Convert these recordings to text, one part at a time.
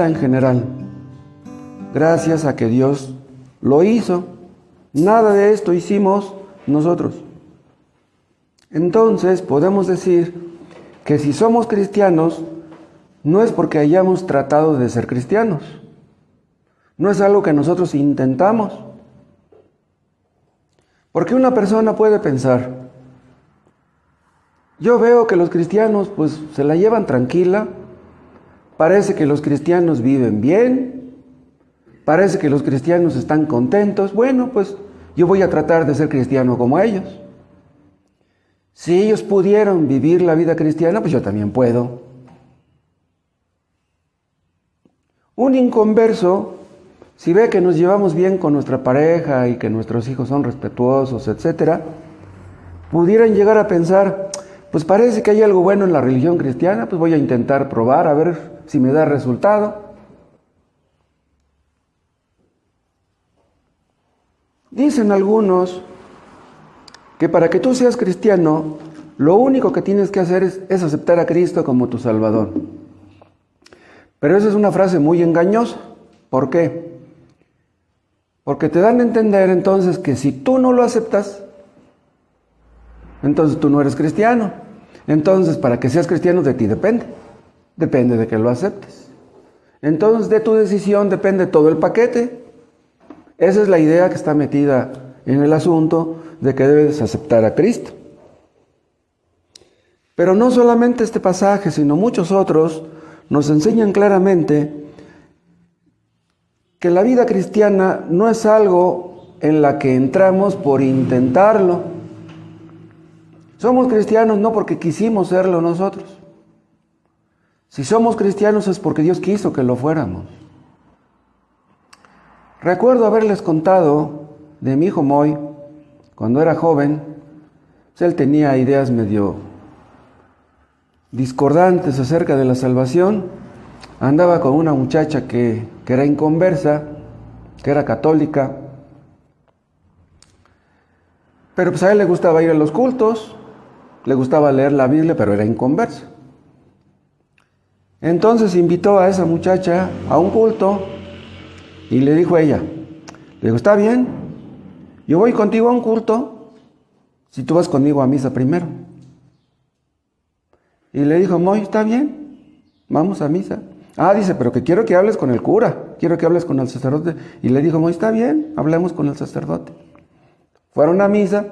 en general, gracias a que Dios lo hizo. Nada de esto hicimos nosotros. Entonces podemos decir que si somos cristianos, no es porque hayamos tratado de ser cristianos. No es algo que nosotros intentamos. Porque una persona puede pensar, yo veo que los cristianos pues se la llevan tranquila, parece que los cristianos viven bien, parece que los cristianos están contentos, bueno pues yo voy a tratar de ser cristiano como ellos. Si ellos pudieron vivir la vida cristiana, pues yo también puedo. Un inconverso, si ve que nos llevamos bien con nuestra pareja y que nuestros hijos son respetuosos, etc., pudieran llegar a pensar, pues parece que hay algo bueno en la religión cristiana, pues voy a intentar probar a ver si me da resultado. Dicen algunos que para que tú seas cristiano, lo único que tienes que hacer es aceptar a Cristo como tu Salvador. Pero esa es una frase muy engañosa. ¿Por qué? Porque te dan a entender entonces que si tú no lo aceptas, entonces tú no eres cristiano. Entonces, para que seas cristiano de ti depende. Depende de que lo aceptes. Entonces, de tu decisión depende todo el paquete. Esa es la idea que está metida en el asunto de que debes aceptar a Cristo. Pero no solamente este pasaje, sino muchos otros nos enseñan claramente que la vida cristiana no es algo en la que entramos por intentarlo. Somos cristianos no porque quisimos serlo nosotros. Si somos cristianos es porque Dios quiso que lo fuéramos. Recuerdo haberles contado de mi hijo Moy, cuando era joven, pues él tenía ideas medio discordantes acerca de la salvación. Andaba con una muchacha que era inconversa, que era católica, pero pues a él le gustaba ir a los cultos, le gustaba leer la Biblia, pero era inconversa. Entonces invitó a esa muchacha a un culto y le dijo a ella, le dijo, está bien, yo voy contigo a un culto si tú vas conmigo a misa primero. Y le dijo, Moy, está bien, vamos a misa. Ah, dice, pero que quiero que hables con el cura, quiero que hables con el sacerdote. Y le dijo, Moy, está bien, hablemos con el sacerdote. Fueron a misa,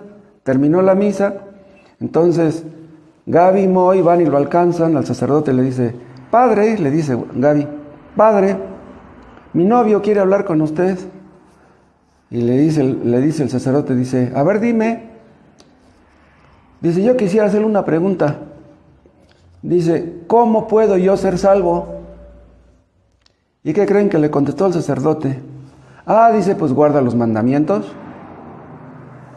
terminó la misa, entonces Gaby y Moy van y lo alcanzan, al sacerdote le dice, padre, le dice Gaby, padre, mi novio quiere hablar con usted. Y le dice el sacerdote, dice, a ver, dime. Dice, yo quisiera hacerle una pregunta. Dice, ¿cómo puedo yo ser salvo? ¿Y qué creen que le contestó el sacerdote? Ah, dice, pues guarda los mandamientos.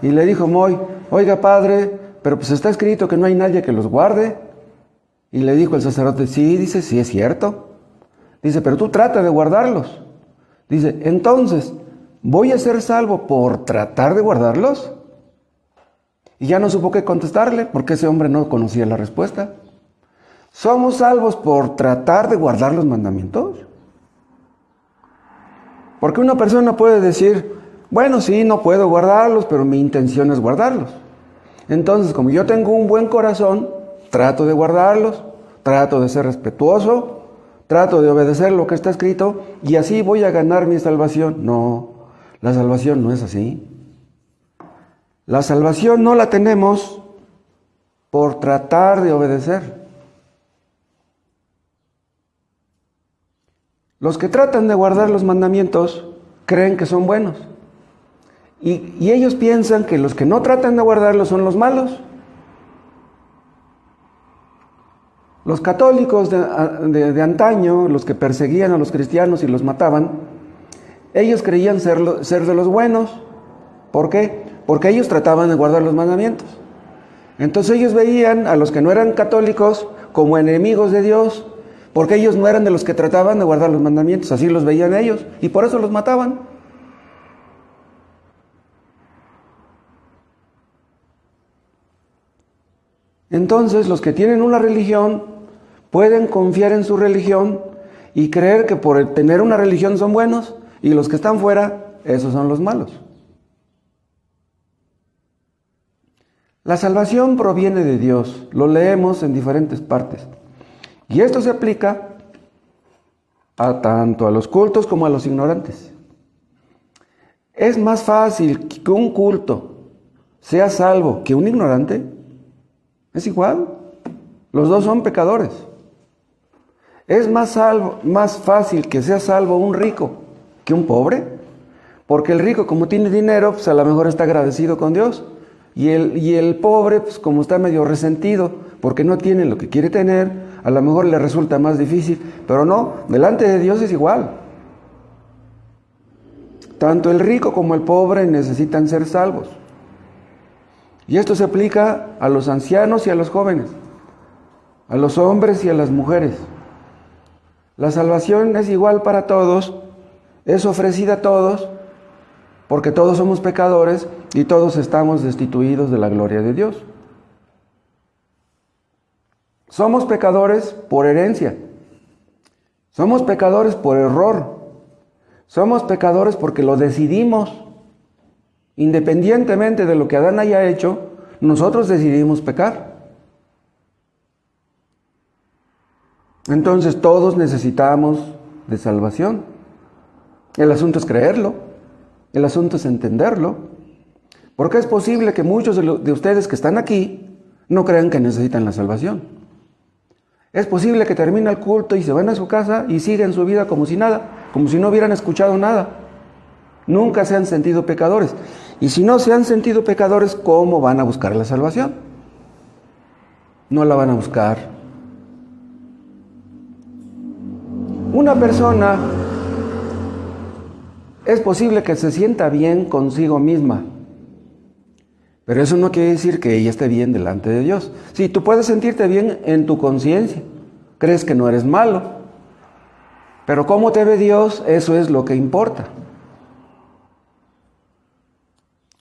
Y le dijo Moy, oiga padre, pero pues está escrito que no hay nadie que los guarde. Y le dijo el sacerdote, sí, dice, sí es cierto. Dice, pero tú trata de guardarlos. Dice, entonces, ¿voy a ser salvo por tratar de guardarlos? Y ya no supo qué contestarle, porque ese hombre no conocía la respuesta. ¿Somos salvos por tratar de guardar los mandamientos? Porque una persona puede decir, bueno, sí, no puedo guardarlos, pero mi intención es guardarlos. Entonces, como yo tengo un buen corazón, trato de guardarlos, trato de ser respetuoso, trato de obedecer lo que está escrito y así voy a ganar mi salvación. No, la salvación no es así. La salvación no la tenemos por tratar de obedecer. Los que tratan de guardar los mandamientos creen que son buenos. Y ellos piensan que los que no tratan de guardarlos son los malos. Los católicos de antaño, los que perseguían a los cristianos y los mataban, ellos creían ser de los buenos. ¿Por qué? Porque ellos trataban de guardar los mandamientos. Entonces ellos veían a los que no eran católicos como enemigos de Dios, porque ellos no eran de los que trataban de guardar los mandamientos, así los veían ellos, y por eso los mataban. Entonces los que tienen una religión pueden confiar en su religión y creer que por tener una religión son buenos y los que están fuera, esos son los malos. La salvación proviene de Dios, lo leemos en diferentes partes. Y esto se aplica tanto a los cultos como a los ignorantes. ¿Es más fácil que un culto sea salvo que un ignorante? Es igual. Los dos son pecadores. ¿Es más fácil que sea salvo un rico que un pobre? Porque el rico, como tiene dinero, pues a lo mejor está agradecido con Dios. Y el pobre, pues como está medio resentido, porque no tiene lo que quiere tener, a lo mejor le resulta más difícil. Pero no, delante de Dios es igual. Tanto el rico como el pobre necesitan ser salvos. Y esto se aplica a los ancianos y a los jóvenes, a los hombres y a las mujeres. La salvación es igual para todos, es ofrecida a todos, porque todos somos pecadores y todos estamos destituidos de la gloria de Dios. Somos pecadores por herencia, somos pecadores por error, somos pecadores porque lo decidimos. Independientemente de lo que Adán haya hecho, nosotros decidimos pecar. Entonces todos necesitamos de salvación. El asunto es creerlo, el asunto es entenderlo. Porque es posible que muchos de ustedes que están aquí no crean que necesitan la salvación. Es posible que termine el culto y se van a su casa y sigan su vida como si nada, como si no hubieran escuchado nada. Nunca se han sentido pecadores. Y si no se han sentido pecadores, ¿cómo van a buscar la salvación? No la van a buscar. Una persona es posible que se sienta bien consigo misma, pero eso no quiere decir que ella esté bien delante de Dios. Sí, tú puedes sentirte bien en tu conciencia, crees que no eres malo, pero cómo te ve Dios, eso es lo que importa.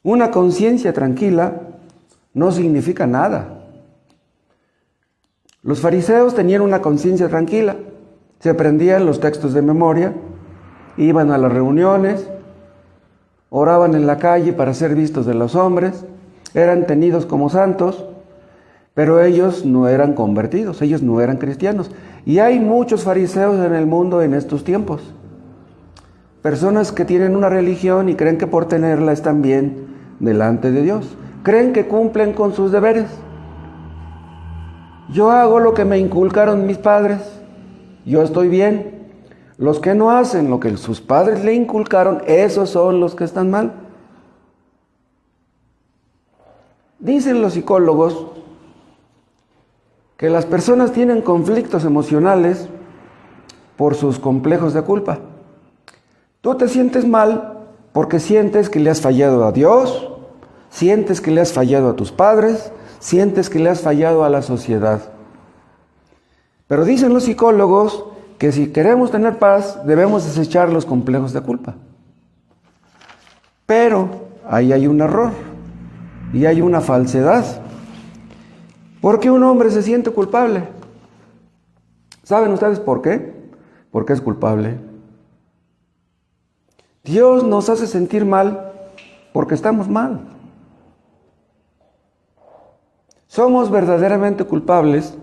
Una conciencia tranquila no significa nada. Los fariseos tenían una conciencia tranquila, se aprendían los textos de memoria, iban a las reuniones, oraban en la calle para ser vistos de los hombres, eran tenidos como santos, pero ellos no eran convertidos, ellos no eran cristianos. Y hay muchos fariseos en el mundo en estos tiempos. Personas que tienen una religión y creen que por tenerla están bien delante de Dios. Creen que cumplen con sus deberes. Yo hago lo que me inculcaron mis padres, yo estoy bien. Los que no hacen lo que sus padres le inculcaron, esos son los que están mal. Dicen los psicólogos que las personas tienen conflictos emocionales por sus complejos de culpa. Tú te sientes mal porque sientes que le has fallado a Dios, sientes que le has fallado a tus padres, sientes que le has fallado a la sociedad. Pero dicen los psicólogos que si queremos tener paz, debemos desechar los complejos de culpa. Pero ahí hay un error y hay una falsedad. ¿Por qué un hombre se siente culpable? ¿Saben ustedes por qué? Porque es culpable. Dios nos hace sentir mal porque estamos mal. Somos verdaderamente culpables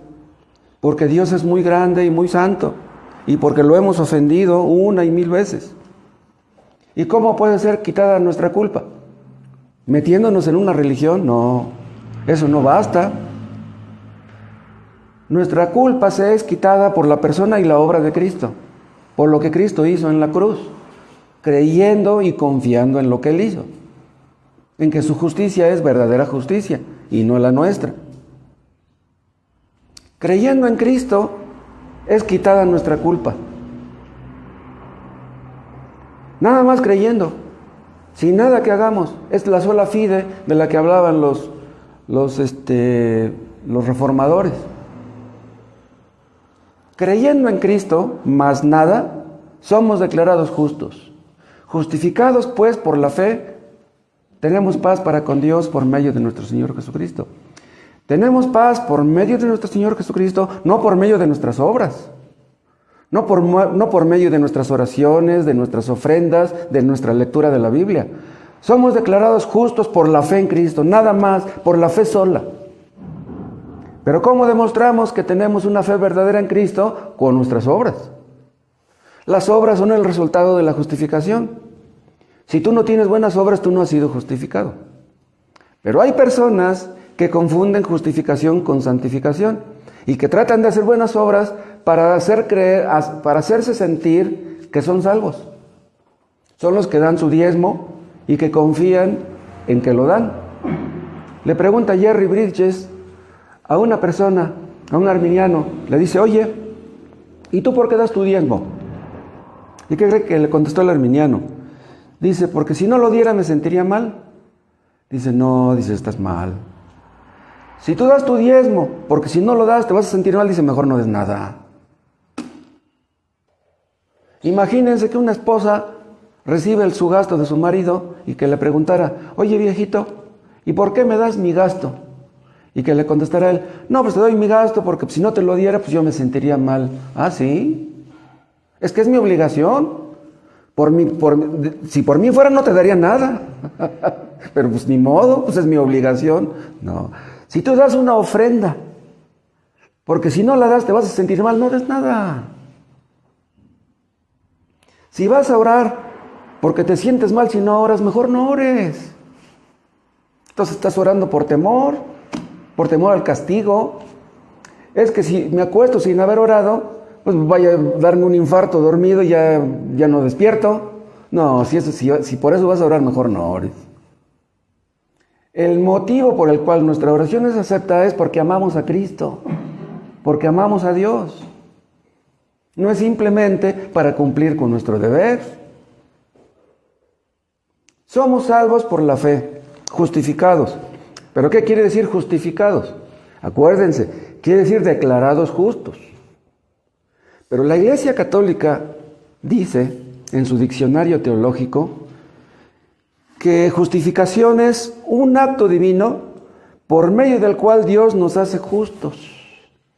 porque Dios es muy grande y muy santo y porque lo hemos ofendido una y mil veces. ¿Y cómo puede ser quitada nuestra culpa? ¿Metiéndonos en una religión? No, eso no basta. Nuestra culpa se es quitada por la persona y la obra de Cristo, por lo que Cristo hizo en la cruz, creyendo y confiando en lo que Él hizo, en que su justicia es verdadera justicia y no la nuestra. Creyendo en Cristo es quitada nuestra culpa. Nada más creyendo, sin nada que hagamos. Es la sola fide de la que hablaban los reformadores. Creyendo en Cristo, más nada, somos declarados justos. Justificados pues por la fe, tenemos paz para con Dios por medio de nuestro Señor Jesucristo. Tenemos paz por medio de nuestro Señor Jesucristo, no por medio de nuestras obras. no por medio de nuestras oraciones, de nuestras ofrendas, de nuestra lectura de la Biblia. Somos declarados justos por la fe en Cristo, nada más, por la fe sola. Pero ¿cómo demostramos que tenemos una fe verdadera en Cristo? Con nuestras obras. Las obras son el resultado de la justificación. Si tú no tienes buenas obras, tú no has sido justificado. Pero hay personas que confunden justificación con santificación y que tratan de hacer buenas obras para hacerse sentir que son salvos. Son los que dan su diezmo y que confían en que lo dan. Le pregunta Jerry Bridges a una persona, a un arminiano, le dice, oye, ¿y tú por qué das tu diezmo? ¿Y qué cree que le contestó el arminiano? Dice, porque si no lo diera me sentiría mal. Dice, no, dice, estás mal. Si tú das tu diezmo, porque si no lo das te vas a sentir mal, dice, mejor no des nada. Imagínense que una esposa recibe su gasto de su marido y que le preguntara, oye viejito, ¿y por qué me das mi gasto? Y que le contestara él, no, pues te doy mi gasto porque si no te lo diera, pues yo me sentiría mal. ¿Ah, sí? Es que es mi obligación. Si por mí fuera no te daría nada. Pero pues ni modo, pues es mi obligación. No. Si tú das una ofrenda, porque si no la das te vas a sentir mal, no des nada. Si vas a orar porque te sientes mal si no oras, mejor no ores. Entonces estás orando por temor al castigo. Es que si me acuesto sin haber orado, pues vaya a darme un infarto dormido y ya no despierto. No, si por eso vas a orar, mejor no ores. El motivo por el cual nuestra oración es aceptada es porque amamos a Cristo, porque amamos a Dios. No es simplemente para cumplir con nuestro deber. Somos salvos por la fe, justificados. ¿Pero qué quiere decir justificados? Acuérdense, quiere decir declarados justos. Pero la Iglesia Católica dice en su diccionario teológico que justificación es un acto divino por medio del cual Dios nos hace justos.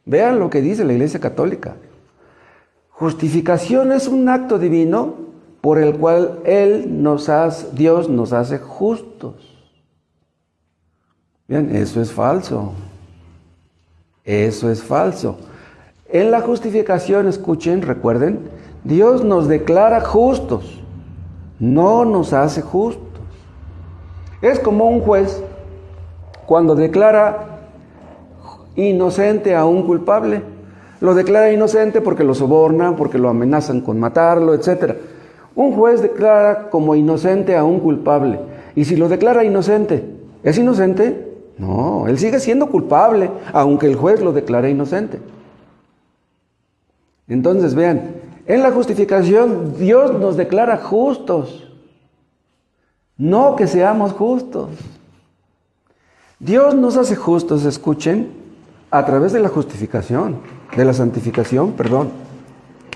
Vean lo que dice la Iglesia Católica. Justificación es un acto divino por el cual Dios nos hace justos. Bien, eso es falso. Eso es falso. En la justificación, escuchen, recuerden, Dios nos declara justos, no nos hace justos. Es como un juez cuando declara inocente a un culpable. Lo declara inocente porque lo sobornan, porque lo amenazan con matarlo, etc. Un juez declara como inocente a un culpable. Y si lo declara inocente, ¿es inocente? No, él sigue siendo culpable, aunque el juez lo declare inocente. Entonces vean, en la justificación Dios nos declara justos, no que seamos justos. Dios nos hace justos, escuchen, a través de la justificación, de la santificación, perdón.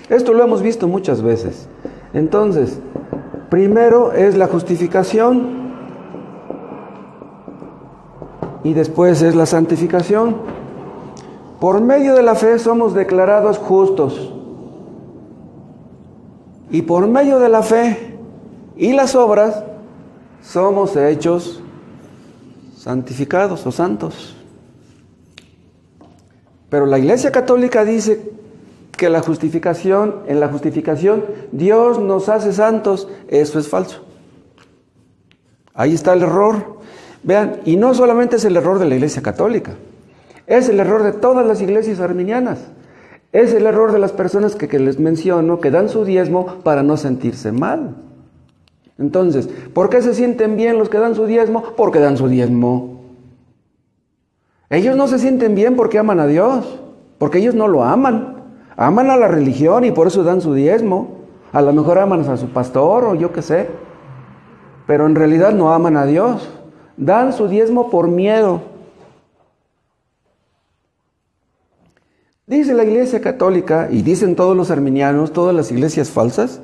Esto lo hemos visto muchas veces. Entonces, primero es la justificación y después es la santificación. Por medio de la fe somos declarados justos. Y por medio de la fe y las obras somos hechos santificados o santos. Pero la Iglesia Católica dice que en la justificación Dios nos hace santos. Eso es falso. Ahí está el error. Vean, y no solamente es el error de la Iglesia Católica. Es el error de todas las iglesias arminianas. Es el error de las personas que les menciono, que dan su diezmo para no sentirse mal. Entonces, ¿por qué se sienten bien los que dan su diezmo? Porque dan su diezmo. Ellos no se sienten bien porque aman a Dios, porque ellos no lo aman. Aman a la religión y por eso dan su diezmo. A lo mejor aman a su pastor o yo qué sé. Pero en realidad no aman a Dios. Dan su diezmo por miedo. Dice la Iglesia Católica, y dicen todos los arminianos, todas las iglesias falsas,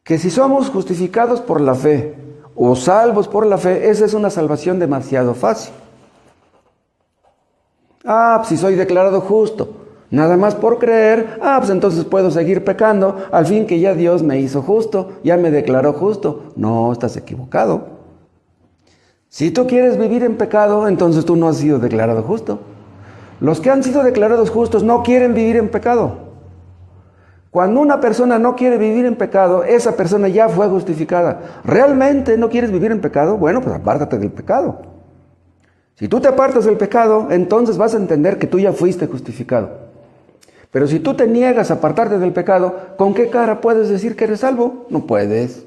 que si somos justificados por la fe o salvos por la fe, esa es una salvación demasiado fácil. Ah, pues si soy declarado justo, Nada más por creer, pues entonces puedo seguir pecando, al fin que ya Dios me hizo justo, ya me declaró justo. No, estás equivocado. Si tú quieres vivir en pecado, entonces tú no has sido declarado justo. Los que han sido declarados justos no quieren vivir en pecado. Cuando una persona no quiere vivir en pecado, esa persona ya fue justificada. ¿Realmente no quieres vivir en pecado? Bueno, pues apártate del pecado. Si tú te apartas del pecado, entonces vas a entender que tú ya fuiste justificado. Pero si tú te niegas a apartarte del pecado, ¿con qué cara puedes decir que eres salvo? No puedes.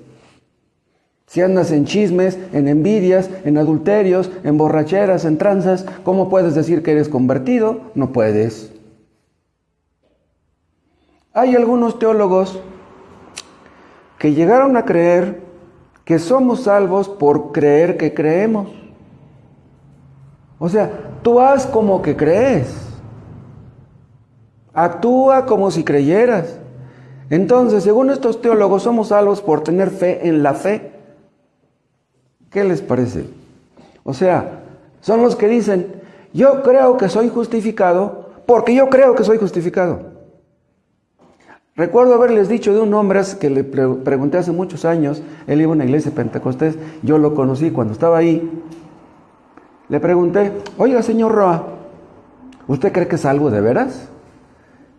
Si andas en chismes, en envidias, en adulterios, en borracheras, en tranzas, ¿cómo puedes decir que eres convertido? No puedes. Hay algunos teólogos que llegaron a creer que somos salvos por creer que creemos. O sea, tú haz como que crees. Actúa como si creyeras. Entonces, según estos teólogos, somos salvos por tener fe en la fe. ¿Qué les parece? O sea, son los que dicen, yo creo que soy justificado porque yo creo que soy justificado. Recuerdo haberles dicho de un hombre que le pregunté hace muchos años, él iba a una iglesia pentecostés, yo lo conocí cuando estaba ahí. Le pregunté, oiga señor Roa, ¿usted cree que es salvo de veras?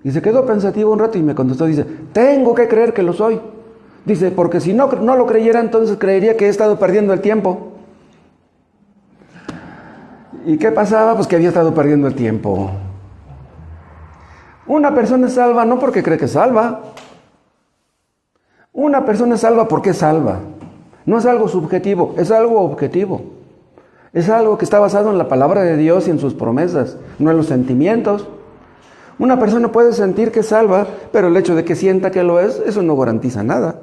Y se quedó pensativo un rato y me contestó, dice, tengo que creer que lo soy. Dice, porque si no lo creyera, entonces creería que he estado perdiendo el tiempo. ¿Y qué pasaba? Pues que había estado perdiendo el tiempo. Una persona es salva no porque cree que es salva. Una persona es salva porque es salva. No es algo subjetivo, es algo objetivo. Es algo que está basado en la palabra de Dios y en sus promesas, no en los sentimientos. Una persona puede sentir que es salva, pero el hecho de que sienta que lo es, eso no garantiza nada.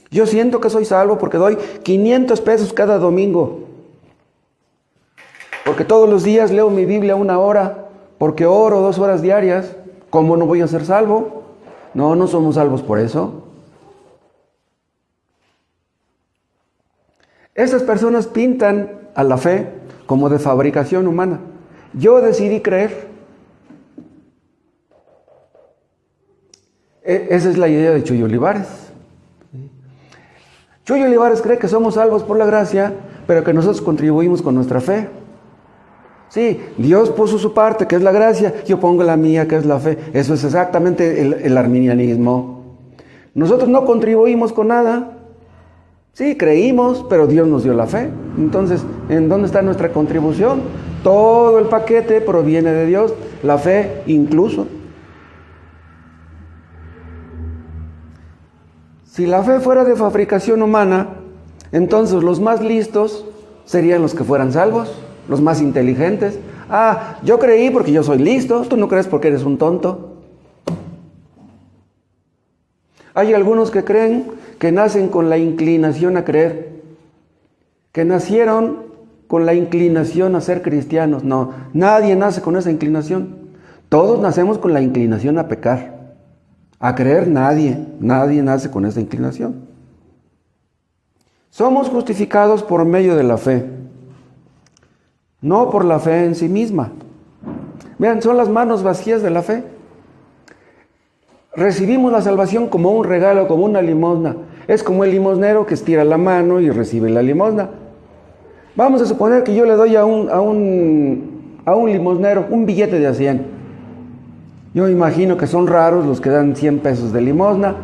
Yo siento que soy salvo porque doy 500 pesos cada domingo. Porque todos los días leo mi Biblia 1 hora. Porque oro 2 horas diarias. ¿Cómo no voy a ser salvo? No, no somos salvos por eso. Esas personas pintan a la fe como de fabricación humana. Yo decidí creer. Esa es la idea de Chuy Olivares. Chuy Olivares cree que somos salvos por la gracia, pero que nosotros contribuimos con nuestra fe. Sí, Dios puso su parte, que es la gracia, yo pongo la mía, que es la fe. Eso es exactamente el arminianismo. Nosotros no contribuimos con nada. Sí, creímos, pero Dios nos dio la fe. Entonces, ¿en dónde está nuestra contribución? Todo el paquete proviene de Dios, la fe incluso. Si la fe fuera de fabricación humana, entonces los más listos serían los que fueran salvos, los más inteligentes. Yo creí porque yo soy listo, tú no crees porque eres un tonto. Hay algunos que creen que nacen con la inclinación a creer, que nacieron con la inclinación a ser cristianos. No, nadie nace con esa inclinación. Todos nacemos con la inclinación a pecar. A creer nadie nace con esa inclinación. Somos justificados por medio de la fe, no por la fe en sí misma. Vean, son las manos vacías de la fe. Recibimos la salvación como un regalo, como una limosna. Es como el limosnero que estira la mano y recibe la limosna. Vamos a suponer que yo le doy a un limosnero un billete de a 100. Yo imagino que son raros los que dan 100 pesos de limosna.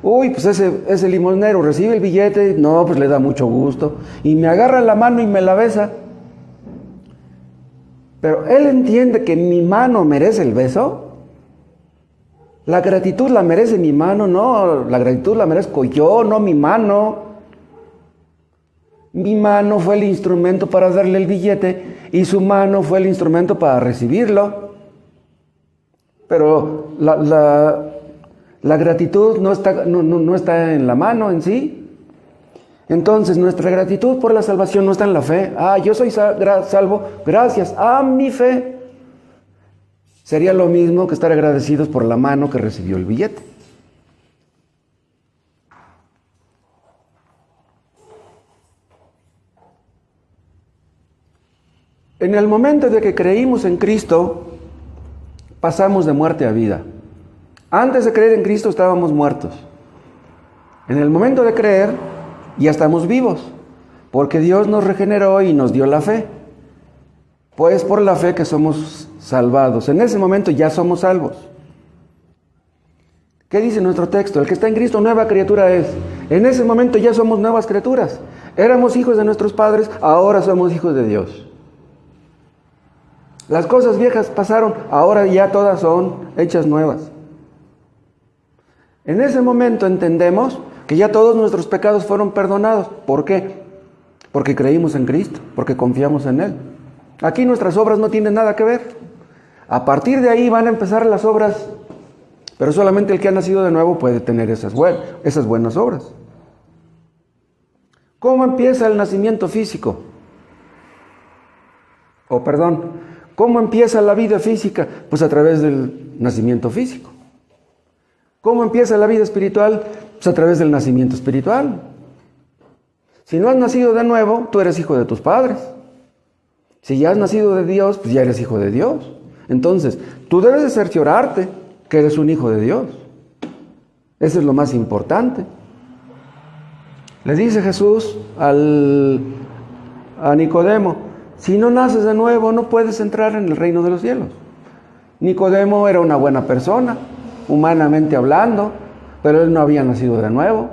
Uy, pues ese limosnero recibe el billete, no, pues le da mucho gusto. Y me agarra la mano y me la besa. Pero él entiende que mi mano merece el beso. La gratitud la merece mi mano, no, la gratitud la merezco yo, no mi mano. Mi mano fue el instrumento para darle el billete y su mano fue el instrumento para recibirlo. Pero la gratitud no está en la mano en sí. Entonces nuestra gratitud por la salvación no está en la fe. Yo soy salvo gracias a mi fe. Sería lo mismo que estar agradecidos por la mano que recibió el billete. En el momento de que creímos en Cristo, pasamos de muerte a vida. Antes de creer en Cristo estábamos muertos. En el momento de creer ya estamos vivos, porque Dios nos regeneró y nos dio la fe. Pues por la fe que somos salvados. En ese momento ya somos salvos. ¿Qué dice nuestro texto? El que está en Cristo, nueva criatura es. En ese momento ya somos nuevas criaturas. Éramos hijos de nuestros padres, ahora somos hijos de Dios. Las cosas viejas pasaron, ahora ya todas son hechas nuevas. En ese momento entendemos que ya todos nuestros pecados fueron perdonados. ¿Por qué? Porque creímos en Cristo, porque confiamos en Él. Aquí nuestras obras no tienen nada que ver. A partir de ahí van a empezar las obras, pero solamente el que ha nacido de nuevo puede tener esas buenas obras. ¿Cómo empieza el nacimiento físico? ¿Cómo empieza la vida física? Pues a través del nacimiento físico. ¿Cómo empieza la vida espiritual? Pues a través del nacimiento espiritual. Si no has nacido de nuevo, tú eres hijo de tus padres. Si ya has nacido de Dios, pues ya eres hijo de Dios. Entonces, tú debes de cerciorarte que eres un hijo de Dios. Eso es lo más importante. Le dice Jesús a Nicodemo, si no naces de nuevo, no puedes entrar en el reino de los cielos. Nicodemo era una buena persona, humanamente hablando, pero él no había nacido de nuevo.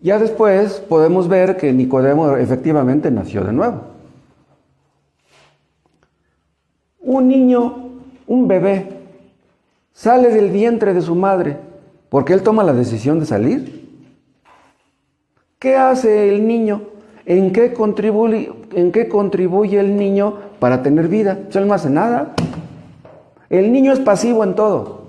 Ya después podemos ver que Nicodemo efectivamente nació de nuevo. Un niño, un bebé, sale del vientre de su madre porque él toma la decisión de salir. ¿Qué hace el niño? ¿En qué contribuye el niño para tener vida? Pues él no hace nada. El niño es pasivo en todo.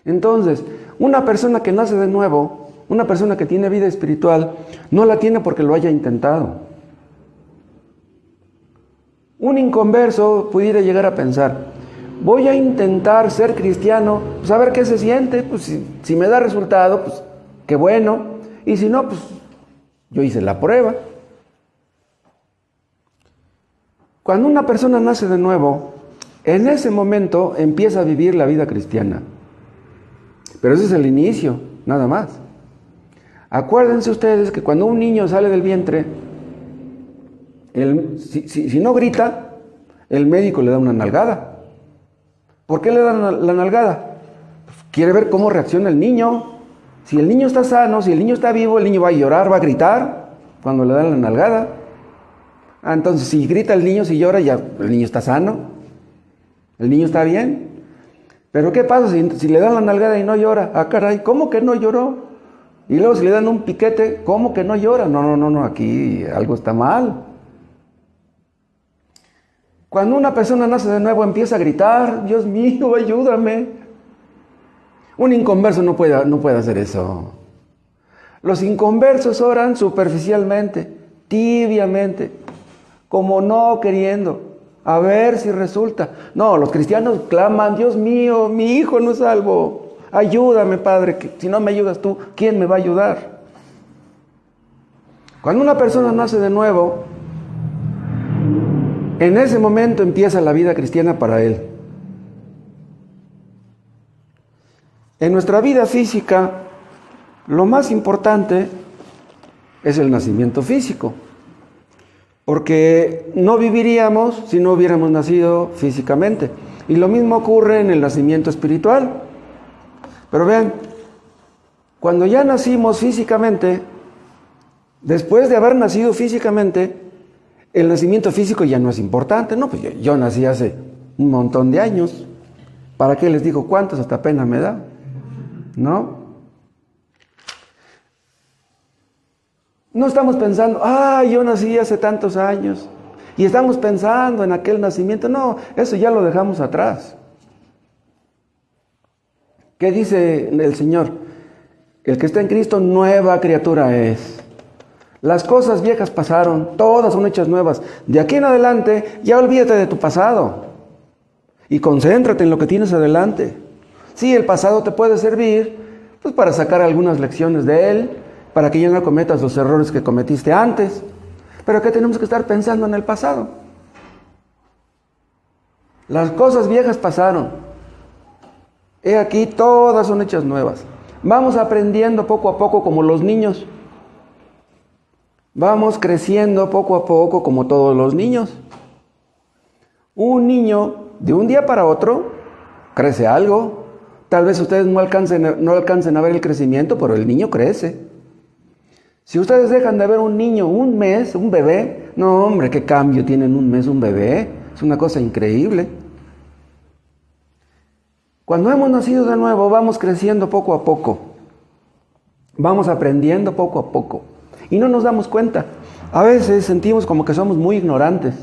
Entonces, una persona que nace de nuevo, una persona que tiene vida espiritual, no la tiene porque lo haya intentado. Un inconverso pudiera llegar a pensar, voy a intentar ser cristiano, pues a ver qué se siente, pues si me da resultado, pues qué bueno, y si no, pues yo hice la prueba. Cuando una persona nace de nuevo, en ese momento empieza a vivir la vida cristiana. Pero ese es el inicio, nada más. Acuérdense ustedes que cuando un niño sale del vientre, si no grita, el médico le da una nalgada. ¿Por qué le dan la nalgada? Pues quiere ver cómo reacciona el niño. Si el niño está sano, si el niño está vivo, el niño va a llorar, va a gritar cuando le dan la nalgada. Entonces, si grita el niño, si llora, ya el niño está sano. El niño está bien. Pero ¿qué pasa si le dan la nalgada y no llora? Ah, caray, ¿cómo que no lloró? Y luego si le dan un piquete, ¿cómo que no llora? No, aquí algo está mal. Cuando una persona nace de nuevo empieza a gritar, Dios mío, ayúdame. Un inconverso no puede hacer eso. Los inconversos oran superficialmente, tibiamente, como no queriendo. A ver si resulta. No, los cristianos claman, Dios mío, mi hijo no es salvo. Ayúdame, Padre, que si no me ayudas tú, ¿quién me va a ayudar? Cuando una persona nace de nuevo, en ese momento empieza la vida cristiana para él. En nuestra vida física, lo más importante es el nacimiento físico. Porque no viviríamos si no hubiéramos nacido físicamente. Y lo mismo ocurre en el nacimiento espiritual. Pero vean, cuando ya nacimos físicamente, después de haber nacido físicamente, el nacimiento físico ya no es importante. No, pues yo nací hace un montón de años. ¿Para qué les digo cuántos? Hasta pena me da. ¿No? No estamos pensando, yo nací hace tantos años, y estamos pensando en aquel nacimiento. No, eso ya lo dejamos atrás. ¿Qué dice el Señor? El que está en Cristo, nueva criatura es. Las cosas viejas pasaron, todas son hechas nuevas. De aquí en adelante, ya olvídate de tu pasado, y concéntrate en lo que tienes adelante. Sí, el pasado te puede servir, pues para sacar algunas lecciones de él, para que ya no cometas los errores que cometiste antes. Pero ¿qué tenemos que estar pensando en el pasado? Las cosas viejas pasaron. He aquí, todas son hechas nuevas. Vamos aprendiendo poco a poco como los niños. Vamos creciendo poco a poco como todos los niños. Un niño, de un día para otro, crece algo. Tal vez ustedes no alcancen a ver el crecimiento, pero el niño crece. Si ustedes dejan de ver un niño un mes, un bebé, no hombre, qué cambio tiene en un mes un bebé. Es una cosa increíble. Cuando hemos nacido de nuevo, vamos creciendo poco a poco. Vamos aprendiendo poco a poco. Y no nos damos cuenta. A veces sentimos como que somos muy ignorantes.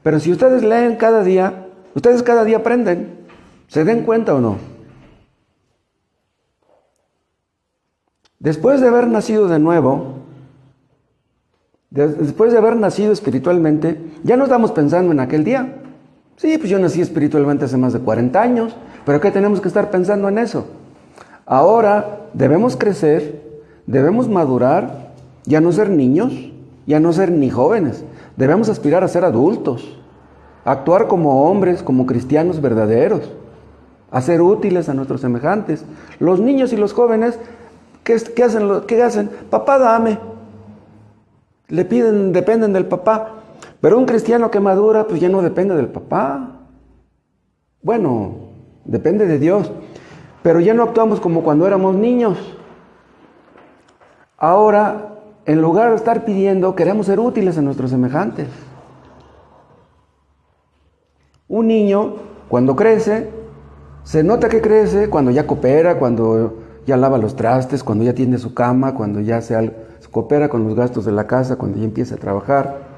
Pero si ustedes leen cada día, ustedes cada día aprenden. ¿Se den cuenta o no? Después de haber nacido de nuevo, después de haber nacido espiritualmente, ya no estamos pensando en aquel día. Sí, pues yo nací espiritualmente hace más de 40 años, pero ¿qué tenemos que estar pensando en eso? Ahora debemos crecer, debemos madurar, ya no ser niños, ya no ser ni jóvenes. Debemos aspirar a ser adultos, a actuar como hombres, como cristianos verdaderos, a ser útiles a nuestros semejantes. Los niños y los jóvenes, ¿qué hacen? Papá, dame. Le piden, dependen del papá. Pero un cristiano que madura, pues ya no depende del papá. Bueno, depende de Dios. Pero ya no actuamos como cuando éramos niños. Ahora, en lugar de estar pidiendo, queremos ser útiles a nuestros semejantes. Un niño, cuando crece, se nota que crece cuando ya coopera, cuando ya lava los trastes, cuando ya tiende su cama, cuando ya se coopera con los gastos de la casa, cuando ya empieza a trabajar.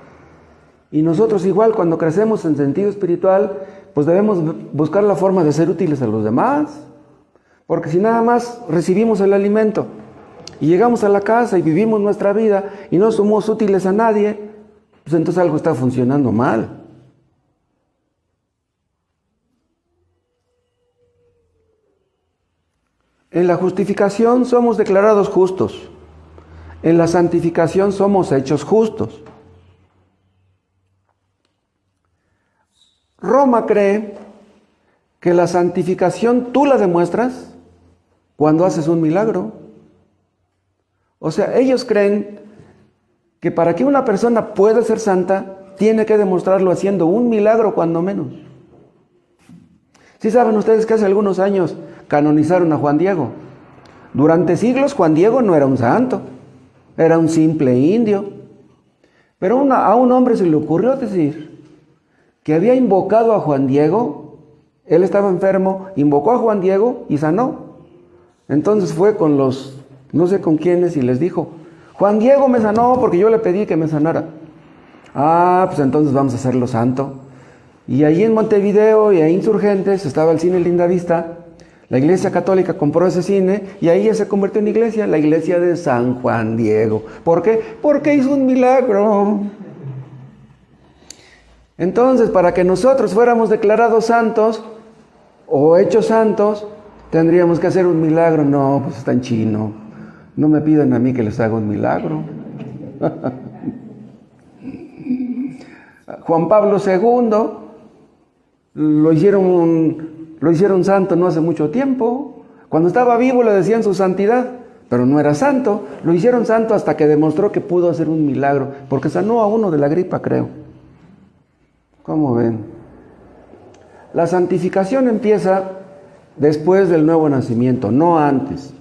Y nosotros igual, cuando crecemos en sentido espiritual, pues debemos buscar la forma de ser útiles a los demás. Porque si nada más recibimos el alimento y llegamos a la casa y vivimos nuestra vida y no somos útiles a nadie, pues entonces algo está funcionando mal. En la justificación somos declarados justos. En la santificación somos hechos justos. Roma cree que la santificación tú la demuestras cuando haces un milagro. O sea, ellos creen que para que una persona pueda ser santa, tiene que demostrarlo haciendo un milagro cuando menos. ¿Sí saben ustedes que hace algunos años canonizaron a Juan Diego? Durante siglos Juan Diego no era un santo, era un simple indio. Pero a un hombre se le ocurrió decir que había invocado a Juan Diego. Él estaba enfermo, invocó a Juan Diego y sanó. Entonces fue con los, no sé con quiénes, y les dijo: Juan Diego me sanó porque yo le pedí que me sanara. Ah, pues entonces vamos a hacerlo santo. Y allí en Montevideo y a Insurgentes estaba el cine Lindavista. La Iglesia Católica compró ese cine y ahí ya se convirtió en iglesia, la iglesia de San Juan Diego. ¿Por qué? Porque hizo un milagro. Entonces, para que nosotros fuéramos declarados santos o hechos santos, tendríamos que hacer un milagro. No, pues está en chino. No me pidan a mí que les haga un milagro. Juan Pablo II lo hicieron santo no hace mucho tiempo. Cuando estaba vivo le decían su santidad, pero no era santo. Lo hicieron santo hasta que demostró que pudo hacer un milagro, porque sanó a uno de la gripa, creo. ¿Cómo ven? La santificación empieza después del nuevo nacimiento, no antes.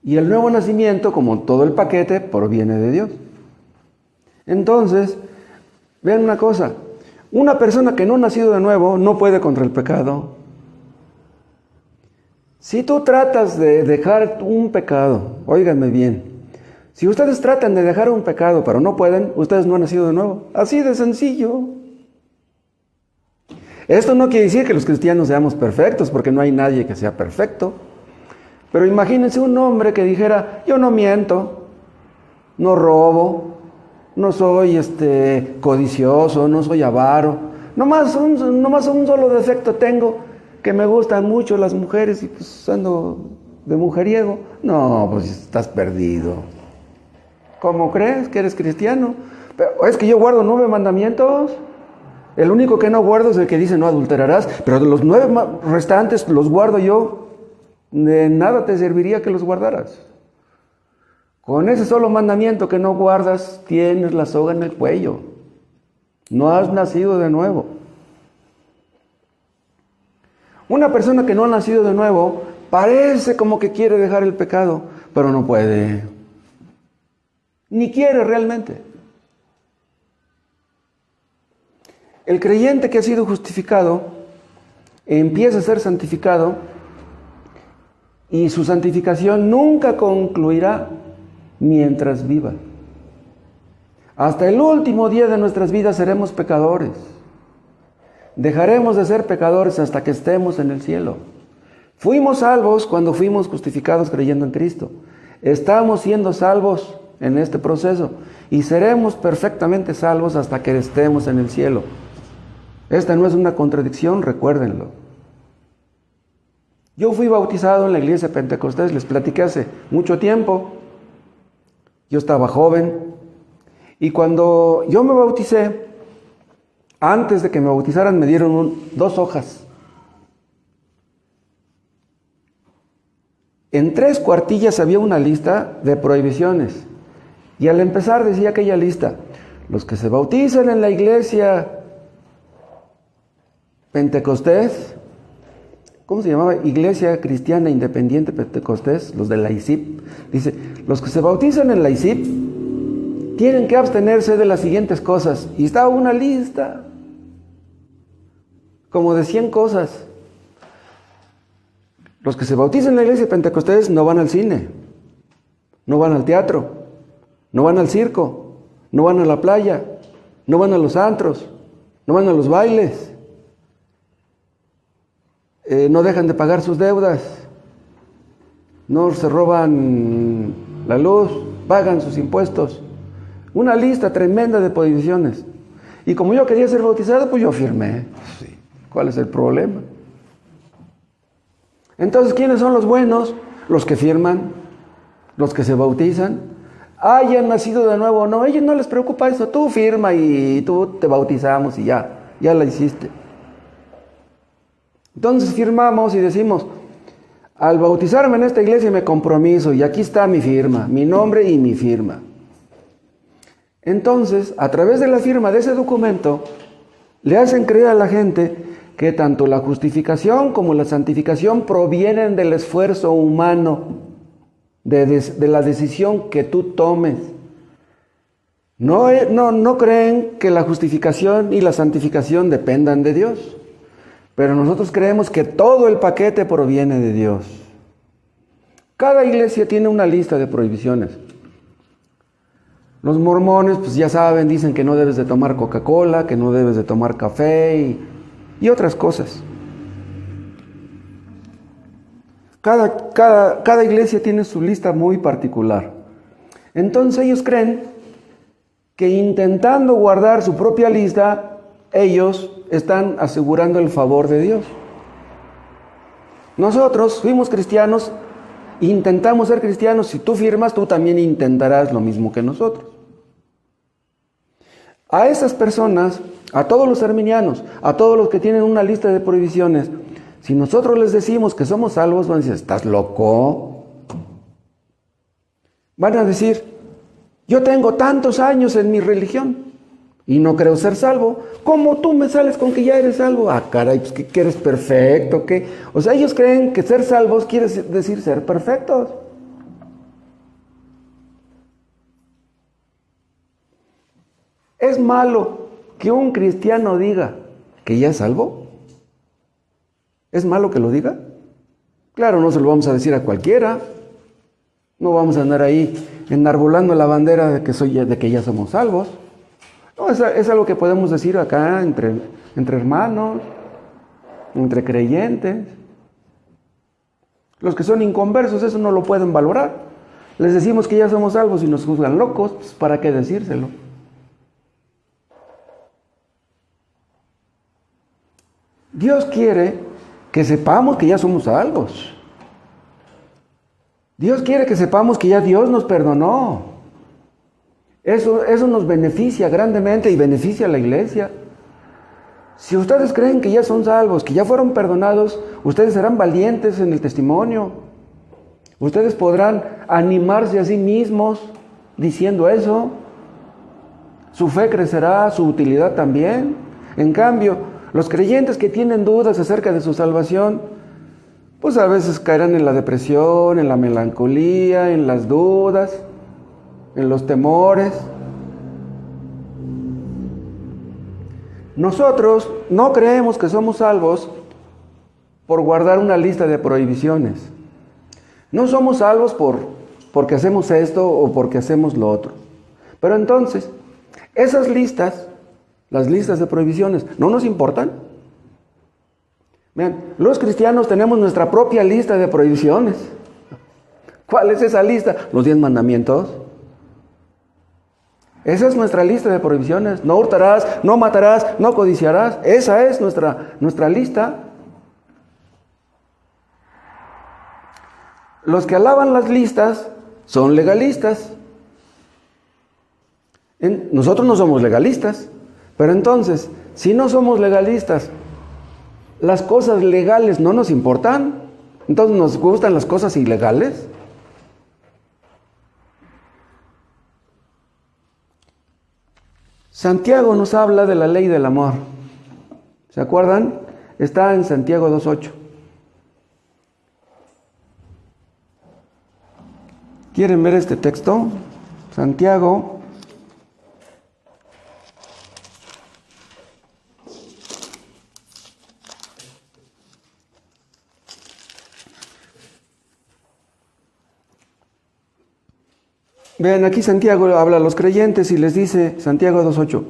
Y el nuevo nacimiento, como todo el paquete, proviene de Dios. Entonces, vean una cosa. Una persona que no ha nacido de nuevo no puede contra el pecado. Si tú tratas de dejar un pecado, óiganme bien, si ustedes tratan de dejar un pecado pero no pueden, ustedes no han nacido de nuevo. Así de sencillo. Esto no quiere decir que los cristianos seamos perfectos, porque no hay nadie que sea perfecto. Pero imagínense un hombre que dijera: yo no miento, no robo, no soy codicioso, no soy avaro. Nomás un solo defecto tengo, que me gustan mucho las mujeres y pues ando de mujeriego. No, pues estás perdido. ¿Cómo crees que eres cristiano? Pero es que yo guardo 9 mandamientos. El único que no guardo es el que dice no adulterarás, pero de los 9 restantes los guardo yo. De nada te serviría que los guardaras. Con ese solo mandamiento que no guardas, tienes la soga en el cuello. No has nacido de nuevo. Una persona que no ha nacido de nuevo parece como que quiere dejar el pecado, pero no puede. Ni quiere realmente. El creyente que ha sido justificado empieza a ser santificado y su santificación nunca concluirá mientras viva. Hasta el último día de nuestras vidas seremos pecadores. Dejaremos de ser pecadores hasta que estemos en el cielo. Fuimos salvos cuando fuimos justificados creyendo en Cristo. Estamos siendo salvos en este proceso y seremos perfectamente salvos hasta que estemos en el cielo. Esta no es una contradicción, recuérdenlo. Yo fui bautizado en la iglesia Pentecostés, les platiqué hace mucho tiempo. Yo estaba joven y cuando yo me bauticé, antes de que me bautizaran me dieron 2 hojas. En 3 cuartillas había una lista de prohibiciones y al empezar decía aquella lista: los que se bautizan en la iglesia Pentecostés, ¿cómo se llamaba? Iglesia Cristiana Independiente Pentecostés, los de la ICIP. Dice, los que se bautizan en la ICIP tienen que abstenerse de las siguientes cosas. Y estaba una lista, como de 100 cosas. Los que se bautizan en la iglesia Pentecostés no van al cine, no van al teatro, no van al circo, no van a la playa, no van a los antros, no van a los bailes. No dejan de pagar sus deudas, no se roban la luz, pagan sus impuestos. Una lista tremenda de prohibiciones. Y como yo quería ser bautizado, pues yo firmé. Sí. ¿Cuál es el problema? Entonces, ¿quiénes son los buenos? Los que firman, los que se bautizan. Hayan nacido de nuevo o no, a ellos no les preocupa eso. Tú firma y tú te bautizamos y ya la hiciste. Entonces firmamos y decimos, al bautizarme en esta iglesia me compromiso y aquí está mi firma, mi nombre y mi firma. Entonces, a través de la firma de ese documento, le hacen creer a la gente que tanto la justificación como la santificación provienen del esfuerzo humano, de la decisión que tú tomes. No creen que la justificación y la santificación dependan de Dios. Pero nosotros creemos que todo el paquete proviene de Dios. Cada iglesia tiene una lista de prohibiciones. Los mormones, pues ya saben, dicen que no debes de tomar Coca-Cola, que no debes de tomar café y otras cosas. Cada iglesia tiene su lista muy particular. Entonces ellos creen que intentando guardar su propia lista, ellos están asegurando el favor de Dios. Nosotros fuimos cristianos, intentamos ser cristianos. Si tú firmas, tú también intentarás lo mismo que nosotros. A esas personas, a todos los arminianos, a todos los que tienen una lista de prohibiciones, si nosotros les decimos que somos salvos, van a decir, ¿estás loco? Van a decir, yo tengo tantos años en mi religión y no creo ser salvo. ¿Cómo tú me sales con que ya eres salvo? Ah, caray, pues que eres perfecto, ¿qué? O sea, ellos creen que ser salvos quiere decir ser perfectos. ¿Es malo que un cristiano diga que ya es salvo? ¿Es malo que lo diga? Claro, no se lo vamos a decir a cualquiera. No vamos a andar ahí enarbolando la bandera de que ya somos salvos. No, es algo que podemos decir acá entre hermanos, entre creyentes. Los que son inconversos, eso no lo pueden valorar. Les decimos que ya somos salvos y nos juzgan locos, pues ¿para qué decírselo? Dios quiere que sepamos que ya somos salvos. Dios quiere que sepamos que ya Dios nos perdonó. Eso nos beneficia grandemente y beneficia a la iglesia. Si ustedes creen que ya son salvos, que ya fueron perdonados, ustedes serán valientes en el testimonio. Ustedes podrán animarse a sí mismos diciendo eso. Su fe crecerá, su utilidad también. En cambio, los creyentes que tienen dudas acerca de su salvación, pues a veces caerán en la depresión, en la melancolía, en las dudas, en los temores. Nosotros no creemos que somos salvos por guardar una lista de prohibiciones. No somos salvos porque hacemos esto o porque hacemos lo otro. Pero entonces, esas listas, las listas de prohibiciones, ¿no nos importan? Vean, los cristianos tenemos nuestra propia lista de prohibiciones. ¿Cuál es esa lista? Los 10 mandamientos. Esa es nuestra lista de prohibiciones. No hurtarás, no matarás, no codiciarás. Esa es nuestra lista. Los que alaban las listas son legalistas. Nosotros no somos legalistas. Pero entonces, si no somos legalistas, ¿las cosas legales no nos importan? Entonces, ¿nos gustan las cosas ilegales? Santiago nos habla de la ley del amor. ¿Se acuerdan? Está en Santiago 2:8. ¿Quieren ver este texto? Santiago. Vean, aquí Santiago habla a los creyentes y les dice, Santiago 2:8,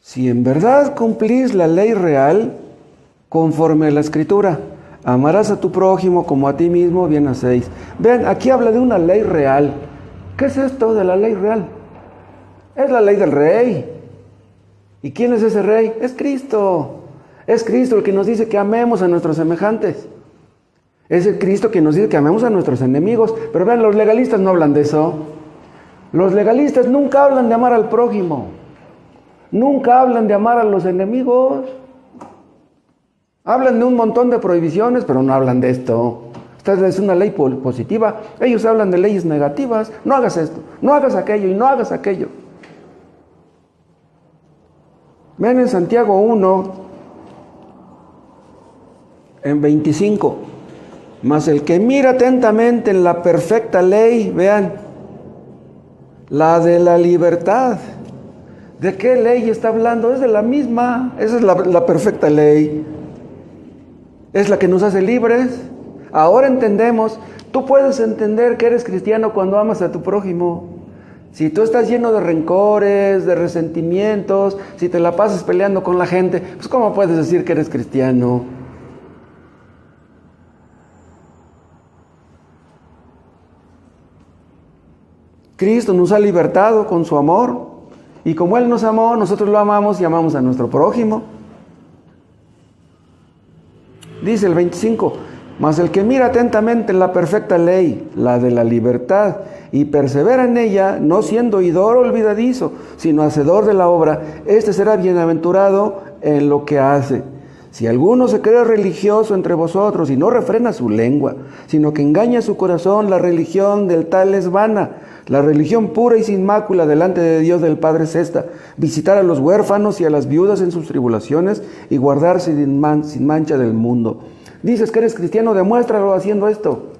si en verdad cumplís la ley real, conforme a la Escritura, amarás a tu prójimo como a ti mismo, bien hacéis. Vean, aquí habla de una ley real. ¿Qué es esto de la ley real? Es la ley del rey. ¿Y quién es ese rey? Es Cristo. Es Cristo el que nos dice que amemos a nuestros semejantes. Es el Cristo que nos dice que amemos a nuestros enemigos. Pero vean, los legalistas no hablan de eso. Los legalistas nunca hablan de amar al prójimo. Nunca hablan de amar a los enemigos. Hablan de un montón de prohibiciones, pero no hablan de esto. Esta es una ley positiva. Ellos hablan de leyes negativas. No hagas esto, no hagas aquello y no hagas aquello. Vean en Santiago 1, en 25. Mas el que mira atentamente en la perfecta ley, vean, la de la libertad. ¿De qué ley está hablando? Es de la misma. Esa es la perfecta ley. Es la que nos hace libres. Ahora entendemos. Tú puedes entender que eres cristiano cuando amas a tu prójimo. Si tú estás lleno de rencores, de resentimientos, si te la pasas peleando con la gente, pues ¿cómo puedes decir que eres cristiano? Cristo nos ha libertado con su amor, y como Él nos amó, nosotros lo amamos y amamos a nuestro prójimo. Dice el 25, mas el que mira atentamente en la perfecta ley, la de la libertad, y persevera en ella, no siendo oidor olvidadizo, sino hacedor de la obra, este será bienaventurado en lo que hace. Si alguno se cree religioso entre vosotros y no refrena su lengua, sino que engaña su corazón, la religión del tal es vana. La religión pura y sin mácula delante de Dios del Padre es esta: visitar a los huérfanos y a las viudas en sus tribulaciones y guardarse sin mancha del mundo. Dices que eres cristiano, demuéstralo haciendo esto.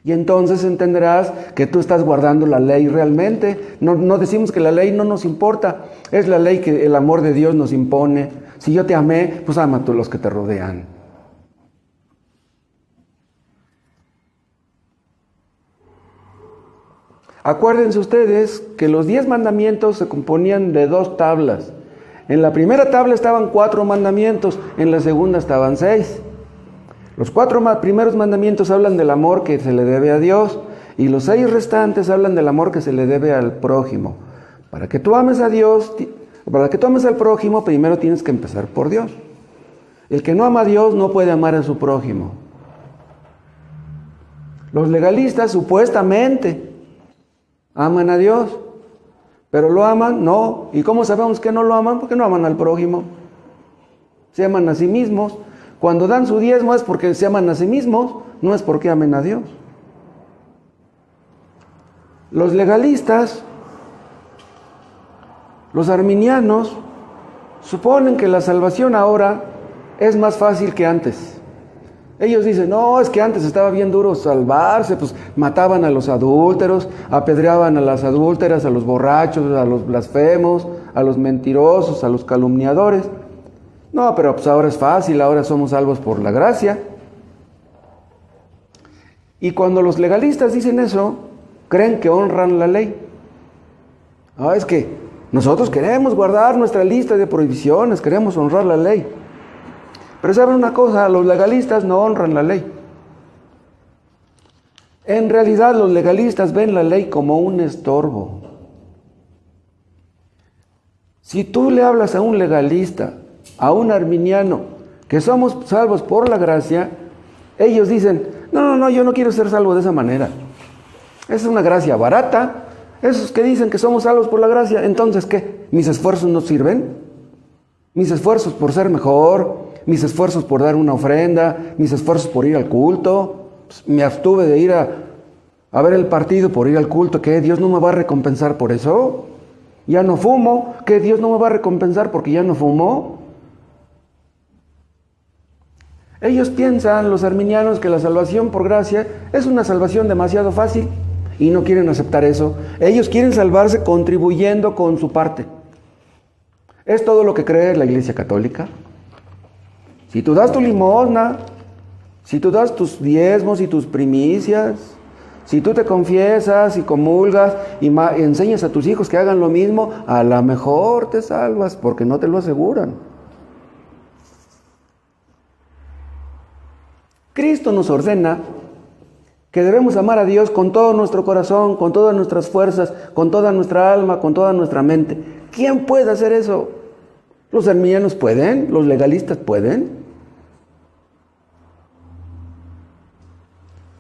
Y entonces entenderás que tú estás guardando la ley realmente. No decimos que la ley no nos importa. Es la ley que el amor de Dios nos impone. Si yo te amé, pues ama tú los que te rodean. Acuérdense ustedes que los 10 mandamientos se componían de 2 tablas. En la primera tabla estaban 4 mandamientos, en la segunda estaban 6. Los 4 primeros mandamientos hablan del amor que se le debe a Dios, y los 6 restantes hablan del amor que se le debe al prójimo. Para que tú ames a Dios, para que tú ames al prójimo, primero tienes que empezar por Dios. El que no ama a Dios no puede amar a su prójimo. Los legalistas supuestamente aman a Dios, ¿Pero lo aman? No. ¿Y cómo sabemos que no lo aman? Porque no aman al prójimo. Se aman a sí mismos. Cuando dan su diezmo es porque se aman a sí mismos, no es porque amen a Dios. Los legalistas, los arminianos, suponen que la salvación ahora es más fácil que antes. Ellos dicen, no, es que antes estaba bien duro salvarse, pues mataban a los adúlteros, apedreaban a las adúlteras, a los borrachos, a los blasfemos, a los mentirosos, a los calumniadores. No, pero pues ahora es fácil, ahora somos salvos por la gracia. Y cuando los legalistas dicen eso, creen que honran la ley. Es que nosotros queremos guardar nuestra lista de prohibiciones, queremos honrar la ley. Pero ¿saben una cosa? Los legalistas no honran la ley. En realidad los legalistas ven la ley como un estorbo. Si tú le hablas a un legalista, a un arminiano, que somos salvos por la gracia, ellos dicen, no, yo no quiero ser salvo de esa manera. Es una gracia barata. Esos que dicen que somos salvos por la gracia, entonces ¿qué? ¿Mis esfuerzos no sirven? ¿Mis esfuerzos por ser mejor? ¿Mis esfuerzos por dar una ofrenda? ¿Mis esfuerzos por ir al culto? Pues me abstuve de ir a ver el partido por ir al culto. ¿Qué? ¿Dios no me va a recompensar por eso? ¿Ya no fumo? ¿Qué? ¿Dios no me va a recompensar porque ya no fumo? Ellos piensan, los arminianos, que la salvación por gracia es una salvación demasiado fácil y no quieren aceptar eso. Ellos quieren salvarse contribuyendo con su parte. Es todo lo que cree la Iglesia Católica. Si tú das tu limosna, si tú das tus diezmos y tus primicias, si tú te confiesas y comulgas y enseñas a tus hijos que hagan lo mismo, a lo mejor te salvas, porque no te lo aseguran. Cristo nos ordena que debemos amar a Dios con todo nuestro corazón, con todas nuestras fuerzas, con toda nuestra alma, con toda nuestra mente. ¿Quién puede hacer eso? ¿Los arminianos pueden? ¿Los legalistas pueden?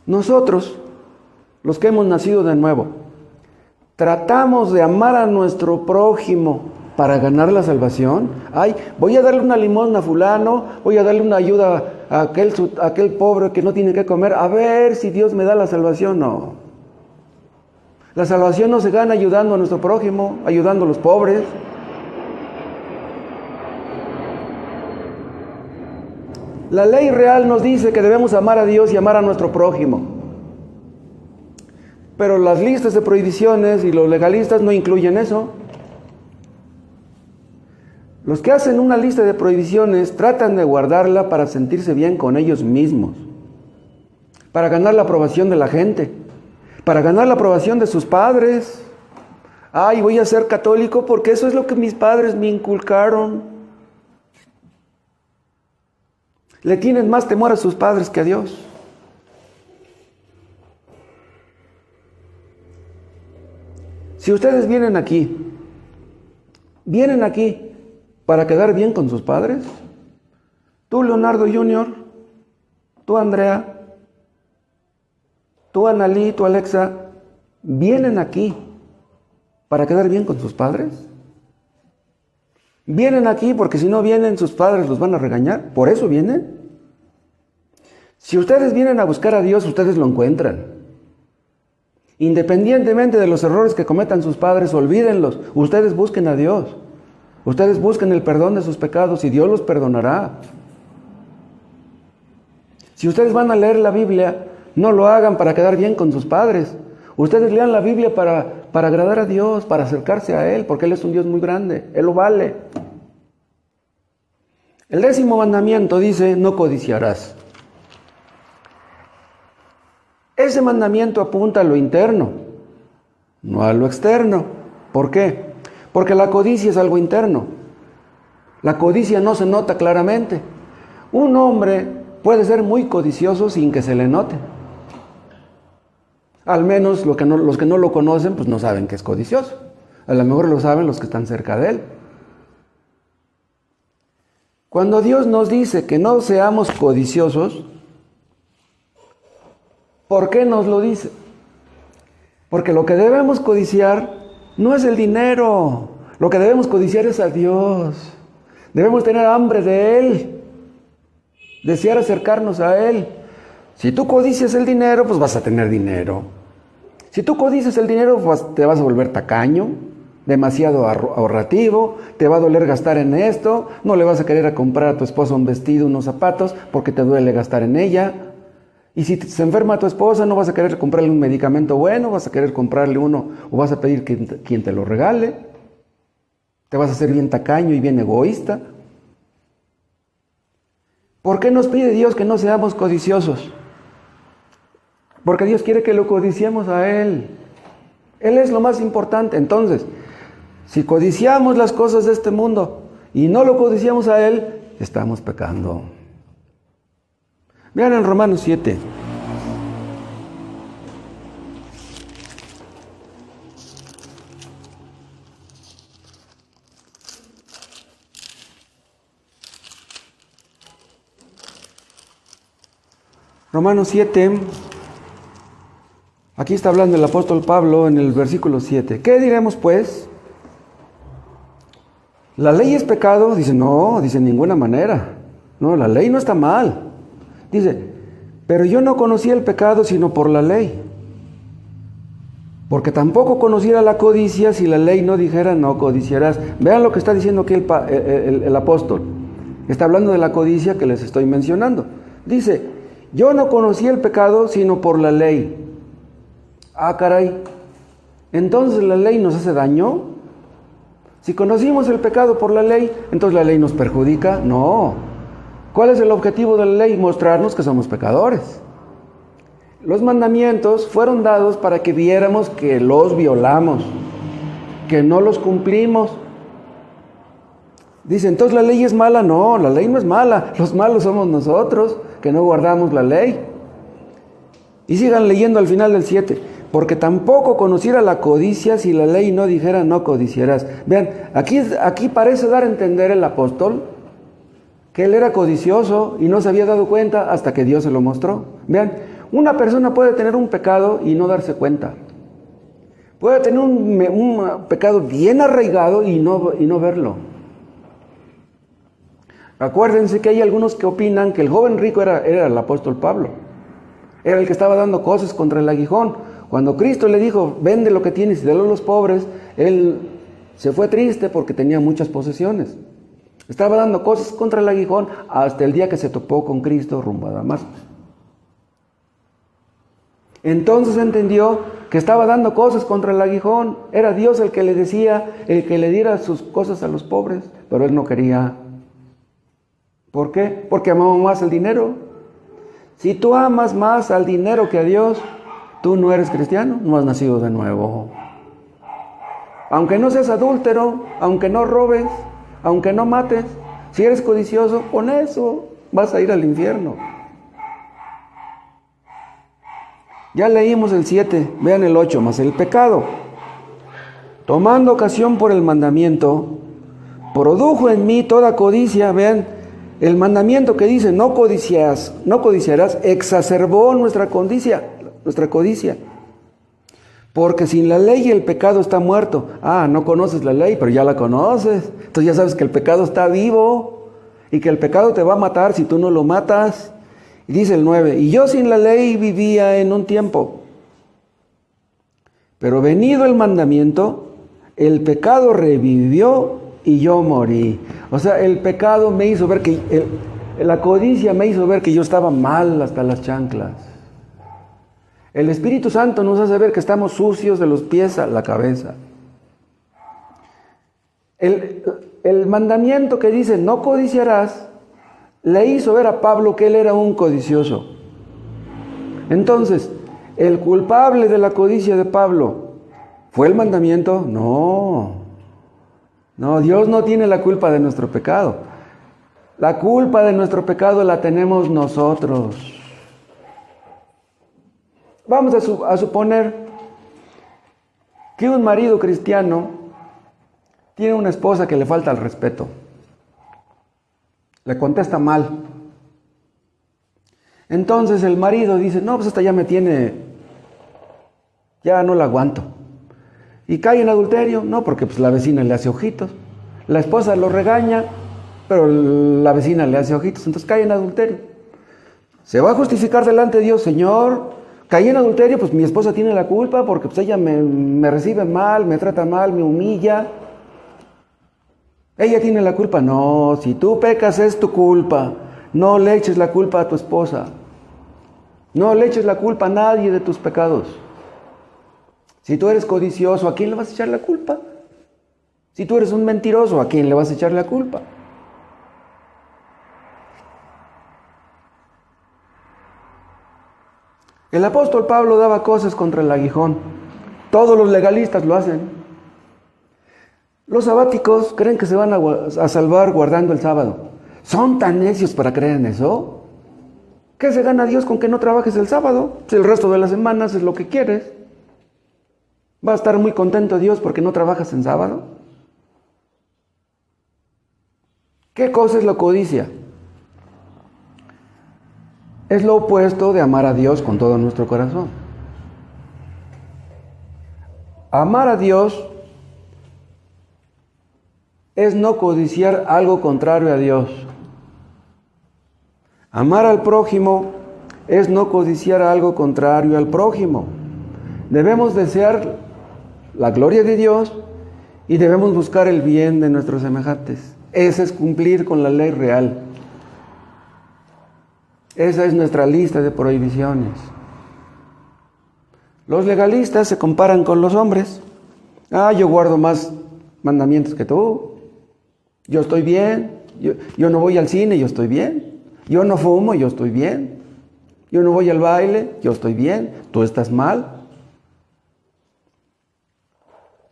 Nosotros, los que hemos nacido de nuevo, tratamos de amar a nuestro prójimo para ganar la salvación. Voy a darle una limosna a fulano, voy a darle una ayuda a aquel pobre que no tiene que comer, a ver si Dios me da la salvación. No. La salvación no se gana ayudando a nuestro prójimo, ayudando a los pobres. La ley real nos dice que debemos amar a Dios y amar a nuestro prójimo. Pero las listas de prohibiciones y los legalistas no incluyen eso. Los que hacen una lista de prohibiciones tratan de guardarla para sentirse bien con ellos mismos, para ganar la aprobación de la gente, para ganar la aprobación de sus padres. Voy a ser católico porque eso es lo que mis padres me inculcaron. Le tienen más temor a sus padres que a Dios. Si ustedes vienen aquí para quedar bien con sus padres, tú Leonardo Jr., tú Andrea, tú Analí, tú Alexa, ¿vienen aquí para quedar bien con sus padres? ¿Vienen aquí porque si no vienen sus padres los van a regañar? ¿Por eso vienen? Si ustedes vienen a buscar a Dios, ustedes lo encuentran. Independientemente de los errores que cometan sus padres, olvídenlos. Ustedes busquen a Dios. Ustedes busquen el perdón de sus pecados y Dios los perdonará. Si ustedes van a leer la Biblia, no lo hagan para quedar bien con sus padres. Ustedes lean la Biblia para agradar a Dios, para acercarse a Él, porque Él es un Dios muy grande. Él lo vale. El 10º mandamiento dice, no codiciarás. Ese mandamiento apunta a lo interno, no a lo externo. ¿Por qué? Porque la codicia es algo interno. La codicia no se nota claramente. Un hombre puede ser muy codicioso sin que se le note. Al menos los que no lo conocen, pues no saben que es codicioso. A lo mejor lo saben los que están cerca de él. Cuando Dios nos dice que no seamos codiciosos, ¿por qué nos lo dice? Porque lo que debemos codiciar No es el dinero. Lo que debemos codiciar es a Dios. Debemos tener hambre de Él. Desear acercarnos a Él. Si tú codicias el dinero, pues vas a tener dinero. Si tú codicias el dinero, pues te vas a volver tacaño, demasiado ahorrativo, te va a doler gastar en esto, no le vas a querer a comprar a tu esposa un vestido, unos zapatos, porque te duele gastar en ella. Y si se enferma tu esposa, no vas a querer comprarle un medicamento bueno, vas a querer comprarle uno o vas a pedir que quien te lo regale. Te vas a hacer bien tacaño y bien egoísta. ¿Por qué nos pide Dios que no seamos codiciosos? Porque Dios quiere que lo codiciemos a Él. Él es lo más importante. Entonces, si codiciamos las cosas de este mundo y no lo codiciamos a Él, estamos pecando. Vean en Romanos 7. Romanos 7. Aquí está hablando el apóstol Pablo en el versículo 7. ¿Qué diremos pues? ¿La ley es pecado? Dice, no, dice, en ninguna manera. No, la ley no está mal. Dice, pero yo no conocía el pecado sino por la ley. Porque tampoco conociera la codicia si la ley no dijera no codiciarás. Vean lo que está diciendo aquí el apóstol. Está hablando de la codicia que les estoy mencionando. Dice, yo no conocía el pecado sino por la ley. Ah, caray. Entonces la ley nos hace daño. Si conocimos el pecado por la ley, entonces la ley nos perjudica. No. ¿Cuál es el objetivo de la ley? Mostrarnos que somos pecadores. Los mandamientos fueron dados para que viéramos que los violamos, que no los cumplimos. Dice, entonces la ley es mala. No, la ley no es mala. Los malos somos nosotros, que no guardamos la ley. Y sigan leyendo al final del 7. Porque tampoco conociera la codicia si la ley no dijera no codiciarás. Vean, aquí parece dar a entender el apóstol que él era codicioso y no se había dado cuenta hasta que Dios se lo mostró. Vean, una persona puede tener un pecado y no darse cuenta. Puede tener un pecado bien arraigado y no verlo. Acuérdense que hay algunos que opinan que el joven rico era el apóstol Pablo. Era el que estaba dando cosas contra el aguijón. Cuando Cristo le dijo, vende lo que tienes y dalo a los pobres, él se fue triste porque tenía muchas posesiones. Estaba dando cosas contra el aguijón hasta el día que se topó con Cristo rumbo a Damasco. Entonces entendió que estaba dando cosas contra el aguijón. Era Dios el que le decía, el que le diera sus cosas a los pobres, pero él no quería. ¿Por qué? Porque amaba más el dinero. Si tú amas más al dinero que a Dios, tú no eres cristiano, no has nacido de nuevo. Aunque no seas adúltero, aunque no robes, aunque no mates, si eres codicioso, con eso vas a ir al infierno. Ya leímos el 7, vean el 8, más el pecado, tomando ocasión por el mandamiento, produjo en mí toda codicia. Vean, el mandamiento que dice no codiciarás, exacerbó nuestra codicia. Porque sin la ley el pecado está muerto. Ah, no conoces la ley, pero ya la conoces. Entonces ya sabes que el pecado está vivo y que el pecado te va a matar si tú no lo matas. Y dice el 9, y yo sin la ley vivía en un tiempo. Pero venido el mandamiento, el pecado revivió y yo morí. O sea, el pecado me hizo ver que, la codicia me hizo ver que yo estaba mal hasta las chanclas. El Espíritu Santo nos hace ver que estamos sucios de los pies a la cabeza. El mandamiento que dice no codiciarás le hizo ver a Pablo que él era un codicioso. Entonces, ¿el culpable de la codicia de Pablo fue el mandamiento? No, Dios no tiene la culpa de nuestro pecado. La culpa de nuestro pecado la tenemos nosotros. Vamos a suponer que un marido cristiano tiene una esposa que le falta el respeto. Le contesta mal. Entonces el marido dice, no, pues esta ya me tiene, ya no la aguanto. y cae en adulterio. No, porque pues la vecina le hace ojitos. La esposa lo regaña, pero la vecina le hace ojitos, entonces cae en adulterio. Se va a justificar delante de Dios: Señor, caí en adulterio, pues mi esposa tiene la culpa porque pues ella me recibe mal, me trata mal, me humilla. Ella tiene la culpa. No, si tú pecas es tu culpa. No le eches la culpa a tu esposa. No le eches la culpa a nadie de tus pecados. Si tú eres codicioso, ¿a quién le vas a echar la culpa? Si tú eres un mentiroso, ¿a quién le vas a echar la culpa? El apóstol Pablo daba cosas contra el aguijón. Todos los legalistas lo hacen. Los sabáticos creen que se van a salvar guardando el sábado. ¿Son tan necios para creer en eso? ¿Qué se gana Dios con que no trabajes el sábado? Si el resto de la semana haces lo que quieres. ¿Va a estar muy contento Dios porque no trabajas en sábado? ¿Qué cosa es la codicia? Es lo opuesto de amar a Dios con todo nuestro corazón. Amar a Dios es no codiciar algo contrario a Dios. Amar al prójimo es no codiciar algo contrario al prójimo. Debemos desear la gloria de Dios y debemos buscar el bien de nuestros semejantes. Ese es cumplir con la ley real. Esa es nuestra lista de prohibiciones. Los legalistas se comparan con los hombres. Yo guardo más mandamientos que tú. Yo estoy bien. Yo no voy al cine, yo estoy bien. Yo no fumo, yo estoy bien. Yo no voy al baile, yo estoy bien. Tú estás mal.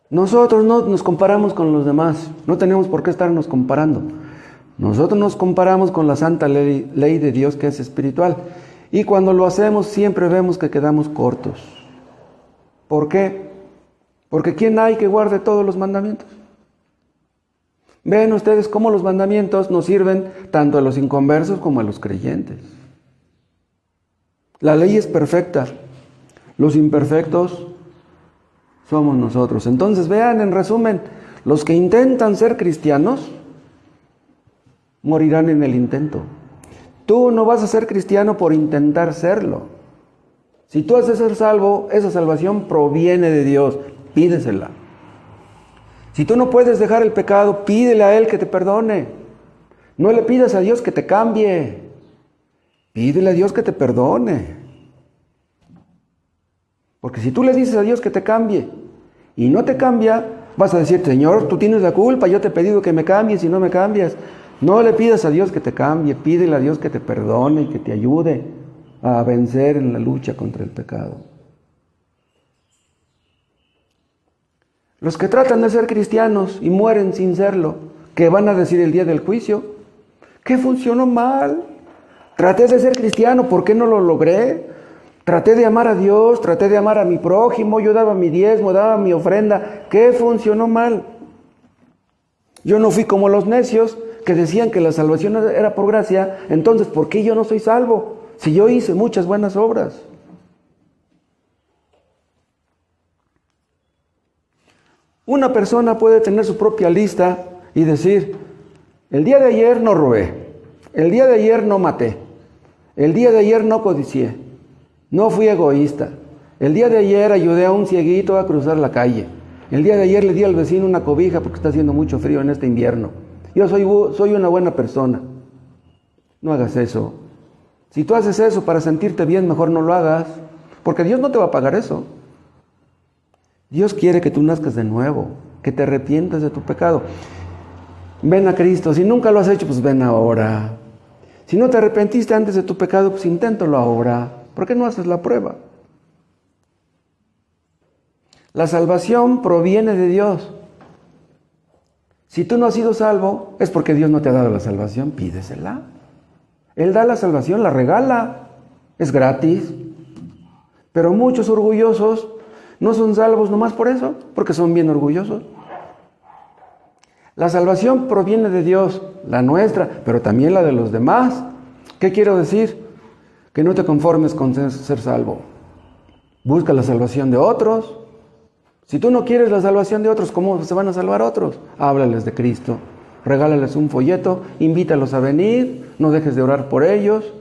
Nosotros no nos comparamos con los demás. No tenemos por qué estarnos comparando. Nosotros nos comparamos con la santa ley de Dios, que es espiritual. Y cuando lo hacemos siempre vemos que quedamos cortos. ¿Por qué? Porque ¿quién hay que guarde todos los mandamientos? Ven ustedes cómo los mandamientos nos sirven tanto a los inconversos como a los creyentes. La ley es perfecta. Los imperfectos somos nosotros. Entonces vean, en resumen, los que intentan ser cristianos morirán en el intento. Tú no vas a ser cristiano por intentar serlo. Si tú has de ser salvo, esa salvación proviene de Dios. Pídesela. Si tú no puedes dejar el pecado, pídele a Él que te perdone. No le pidas a Dios que te cambie. Pídele a Dios que te perdone. Porque si tú le dices a Dios que te cambie y no te cambia, vas a decir: Señor, tú tienes la culpa, yo te he pedido que me cambies y no me cambias. No le pidas a Dios que te cambie, pídele a Dios que te perdone y que te ayude a vencer en la lucha contra el pecado. Los que tratan de ser cristianos y mueren sin serlo, ¿qué van a decir el día del juicio? ¿Qué funcionó mal? Traté de ser cristiano, ¿por qué no lo logré? Traté de amar a Dios, traté de amar a mi prójimo, yo daba mi diezmo, daba mi ofrenda. ¿Qué funcionó mal? Yo no fui como los necios que decían que la salvación era por gracia. Entonces, ¿por qué yo no soy salvo? Si yo hice muchas buenas obras. Una persona puede tener su propia lista y decir: el día de ayer no robé, el día de ayer no maté, el día de ayer no codicié, no fui egoísta, el día de ayer ayudé a un cieguito a cruzar la calle, el día de ayer le di al vecino una cobija porque está haciendo mucho frío en este invierno. Yo soy una buena persona. No hagas eso. Si tú haces eso para sentirte bien, mejor no lo hagas, porque Dios no te va a pagar eso. Dios quiere que tú nazcas de nuevo, que te arrepientas de tu pecado. Ven a Cristo. Si nunca lo has hecho, pues ven ahora. Si no te arrepentiste antes de tu pecado, pues inténtalo ahora. ¿Por qué no haces la prueba? La salvación proviene de Dios. Si tú no has sido salvo, es porque Dios no te ha dado la salvación. Pídesela. Él da la salvación, la regala. Es gratis. Pero muchos orgullosos no son salvos nomás por eso, porque son bien orgullosos. La salvación proviene de Dios, la nuestra, pero también la de los demás. ¿Qué quiero decir? Que no te conformes con ser salvo. Busca la salvación de otros. Si tú no quieres la salvación de otros, ¿cómo se van a salvar otros? Háblales de Cristo, regálales un folleto, invítalos a venir, no dejes de orar por ellos.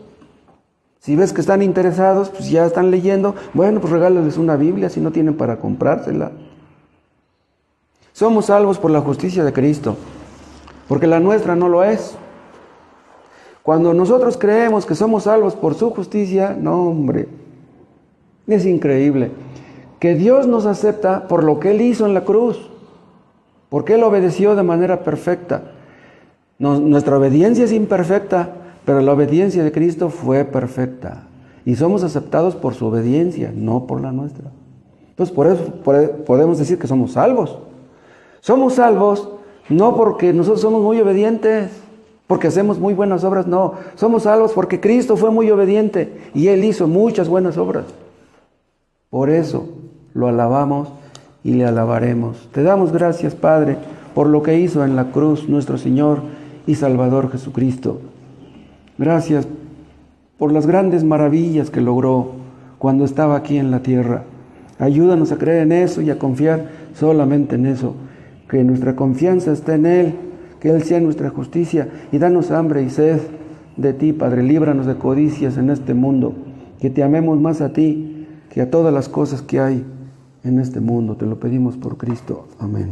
Si ves que están interesados, pues ya están leyendo, bueno, pues regálales una Biblia si no tienen para comprársela. Somos salvos por la justicia de Cristo, porque la nuestra no lo es. Cuando nosotros creemos que somos salvos por su justicia, no, hombre, es increíble. Que Dios nos acepta por lo que Él hizo en la cruz, porque Él obedeció de manera perfecta. Nuestra obediencia es imperfecta, pero la obediencia de Cristo fue perfecta. Y somos aceptados por su obediencia, no por la nuestra. Entonces, por eso podemos decir que somos salvos. Somos salvos no porque nosotros somos muy obedientes, porque hacemos muy buenas obras, no. Somos salvos porque Cristo fue muy obediente y Él hizo muchas buenas obras. Por eso lo alabamos y le alabaremos. Te damos gracias, Padre, por lo que hizo en la cruz nuestro Señor y Salvador Jesucristo. Gracias por las grandes maravillas que logró cuando estaba aquí en la tierra. Ayúdanos a creer en eso y a confiar solamente en eso. Que nuestra confianza esté en Él, que Él sea nuestra justicia, y danos hambre y sed de ti, Padre. Líbranos de codicias en este mundo, que te amemos más a ti que a todas las cosas que hay en este mundo. Te lo pedimos por Cristo. Amén.